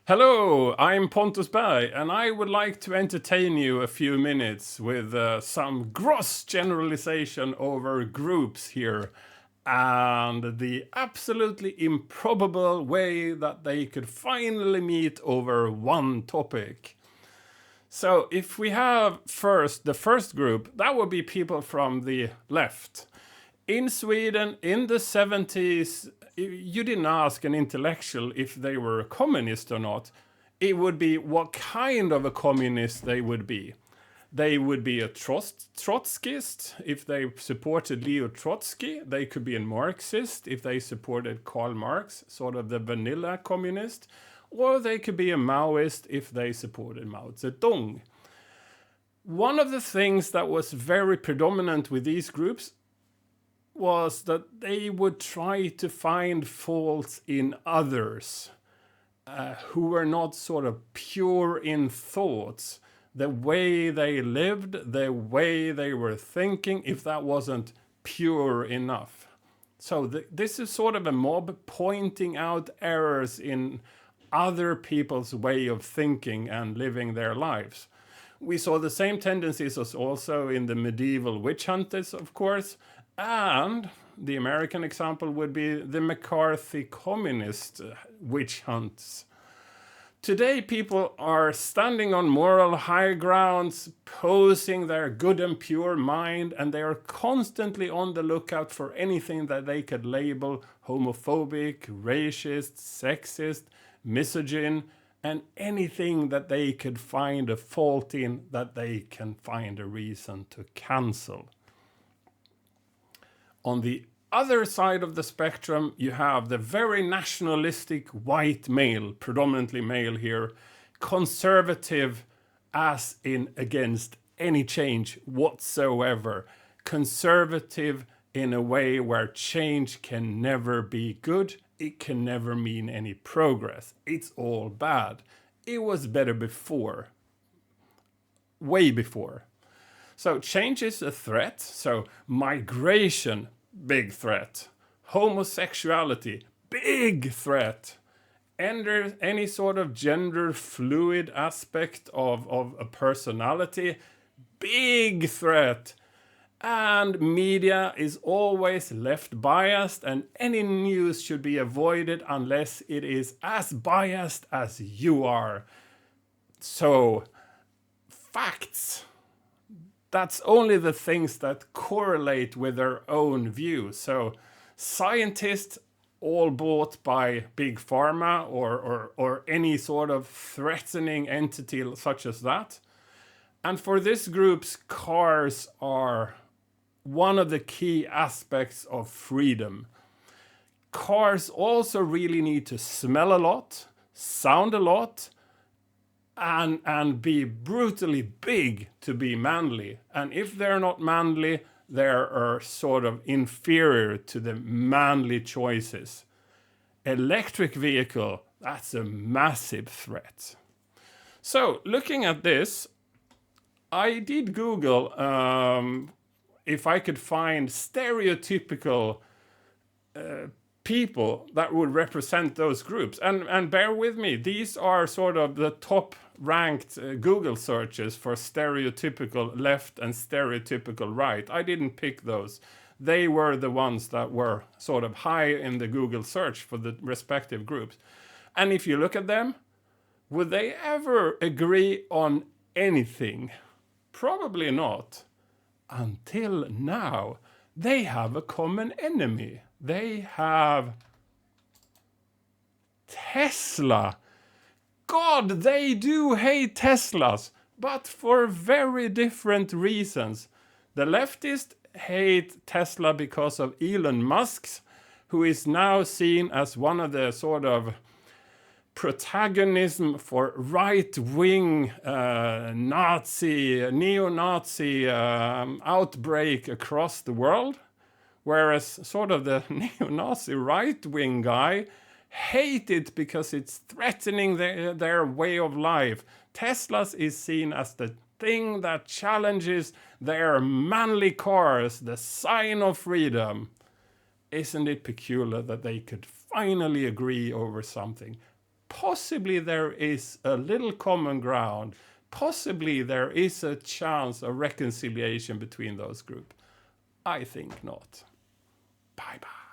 Hello, I'm Pontus Berg, and I would like to entertain you a few minutes with some gross generalization over groups here and the absolutely improbable way that they could finally meet over one topic. So, if we have first the first group, that would be people from the left. In Sweden, in the 70s, you didn't ask an intellectual if they were a communist or not. It would be what kind of a communist they would be. They would be a Trotskyist if they supported Leo Trotsky. They could be a Marxist if they supported Karl Marx, sort of the vanilla communist. Or they could be a Maoist if they supported Mao Zedong. One of the things that was very predominant with these groups was that they would try to find faults in others who were not sort of pure in thoughts. The way they lived, the way they were thinking, if that wasn't pure enough. So this is sort of a mob pointing out errors in other people's way of thinking and living their lives. We saw the same tendencies as also in the medieval witch hunters, of course, and the American example would be the McCarthy communist witch hunts. Today, people are standing on moral high grounds, posing their good and pure mind, and they are constantly on the lookout for anything that they could label homophobic, racist, sexist, misogyn, and anything that they could find a fault in that they can find a reason to cancel. On the other side of the spectrum, you have the very nationalistic white male, predominantly male here, conservative as in against any change whatsoever. Conservative in a way where change can never be good, it can never mean any progress. It's all bad. It was better before. Way before. So change is a threat. So migration, big threat. Homosexuality, big threat. Any sort of gender fluid aspect of a personality, big threat. And media is always left biased, and any news should be avoided unless it is as biased as you are. So, facts. That's only the things that correlate with their own view. So, scientists all bought by big pharma or any sort of threatening entity such as that. And for this group's cars are one of the key aspects of freedom. Cars also really need to smell a lot, sound a lot, and be brutally big to be manly. And if they're not manly, they are sort of inferior to the manly choices. Electric vehicle, that's a massive threat. So looking at this, I did Google if I could find stereotypical people that would represent those groups. And bear with me, these are sort of the top ranked Google searches for stereotypical left and stereotypical right. I didn't pick those. They were the ones that were sort of high in the Google search for the respective groups. And if you look at them, would they ever agree on anything? Probably not. Until now, they have a common enemy. They have Tesla. God, they do hate Teslas, but for very different reasons. The leftists hate Tesla because of Elon Musk, who is now seen as one of the sort of protagonism for right-wing neo-Nazi outbreak across the world, whereas sort of the neo-Nazi right-wing guy hate it because it's threatening their way of life. Teslas is seen as the thing that challenges their manly cars, the sign of freedom. Isn't it peculiar that they could finally agree over something possibly there is a little common ground. Possibly there is a chance of reconciliation between those groups. I think not. Bye bye.